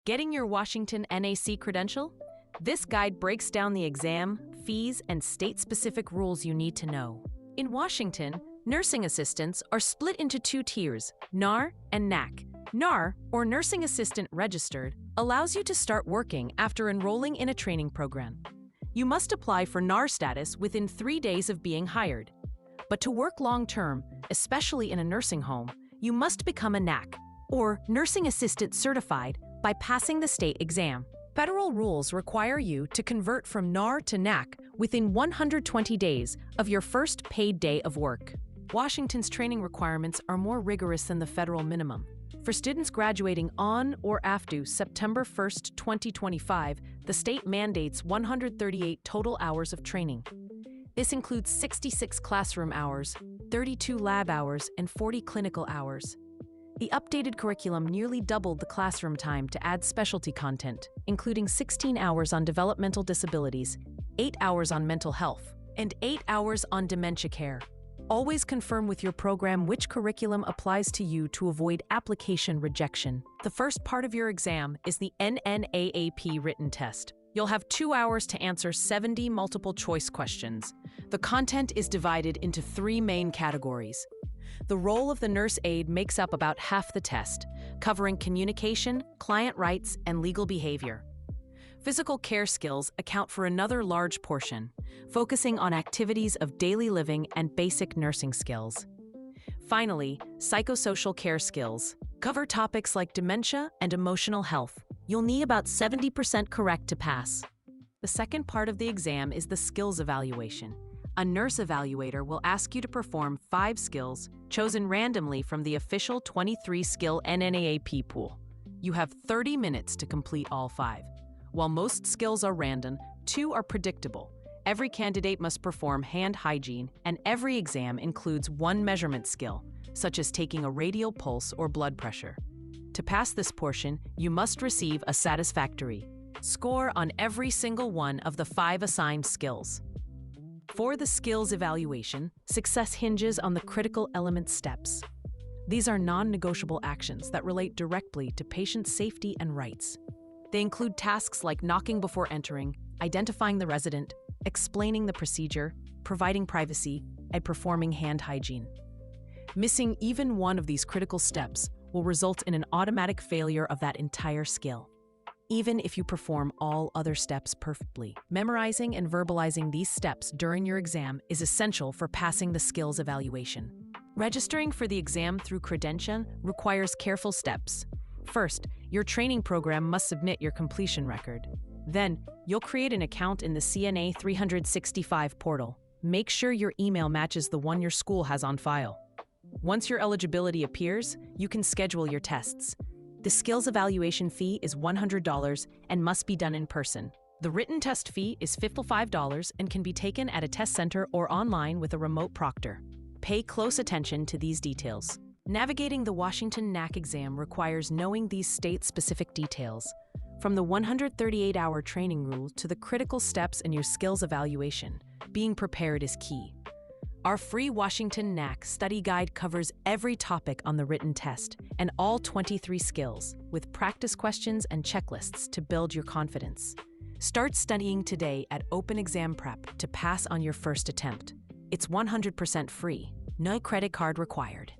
Getting your Washington NAC credential? This guide breaks down the exam, fees, and state-specific rules you need to know. In Washington, nursing assistants are split into two tiers, NAR and NAC. NAR, or Nursing Assistant Registered, allows you to start working after enrolling in a training program. You must apply for NAR status within 3 days of being hired. But to work long-term, especially in a nursing home, you must become a NAC, or Nursing Assistant Certified, by passing the state exam. Federal rules require you to convert from NAR to NAC within 120 days of your first paid day of work. Washington's training requirements are more rigorous than the federal minimum. For students graduating on or after September 1, 2025, the state mandates 138 total hours of training. This includes 66 classroom hours, 32 lab hours, and 40 clinical hours. The updated curriculum nearly doubled the classroom time to add specialty content, including 16 hours on developmental disabilities, 8 hours on mental health, and 8 hours on dementia care. Always confirm with your program which curriculum applies to you to avoid application rejection. The first part of your exam is the NNAAP written test. You'll have 2 hours to answer 70 multiple-choice questions. The content is divided into 3 main categories. The role of the nurse aide makes up about half the test, covering communication, client rights, and legal behavior. Physical care skills account for another large portion, focusing on activities of daily living and basic nursing skills. Finally, psychosocial care skills cover topics like dementia and emotional health. You'll need about 70% correct to pass. The second part of the exam is the skills evaluation. A nurse evaluator will ask you to perform 5 skills chosen randomly from the official 23-skill NNAAP pool. You have 30 minutes to complete all 5. While most skills are random, 2 are predictable. Every candidate must perform hand hygiene, and every exam includes 1 measurement skill, such as taking a radial pulse or blood pressure. To pass this portion, you must receive a satisfactory score on every single one of the 5 assigned skills. For the skills evaluation, success hinges on the critical element steps. These are non-negotiable actions that relate directly to patient safety and rights. They include tasks like knocking before entering, identifying the resident, explaining the procedure, providing privacy, and performing hand hygiene. Missing even one of these critical steps will result in an automatic failure of that entire skill, even if you perform all other steps perfectly. Memorizing and verbalizing these steps during your exam is essential for passing the skills evaluation. Registering for the exam through Credentia requires careful steps. First, your training program must submit your completion record. Then, you'll create an account in the CNA 365 portal. Make sure your email matches the one your school has on file. Once your eligibility appears, you can schedule your tests. The skills evaluation fee is $100 and must be done in person. The written test fee is $55 and can be taken at a test center or online with a remote proctor. Pay close attention to these details. Navigating the Washington NAC exam requires knowing these state-specific details, from the 138-hour training rule to the critical steps in your skills evaluation. Being prepared is key. Our free Washington NAC study guide covers every topic on the written test and all 23 skills, with practice questions and checklists to build your confidence. Start studying today at Open Exam Prep to pass on your first attempt. It's 100% free, no credit card required.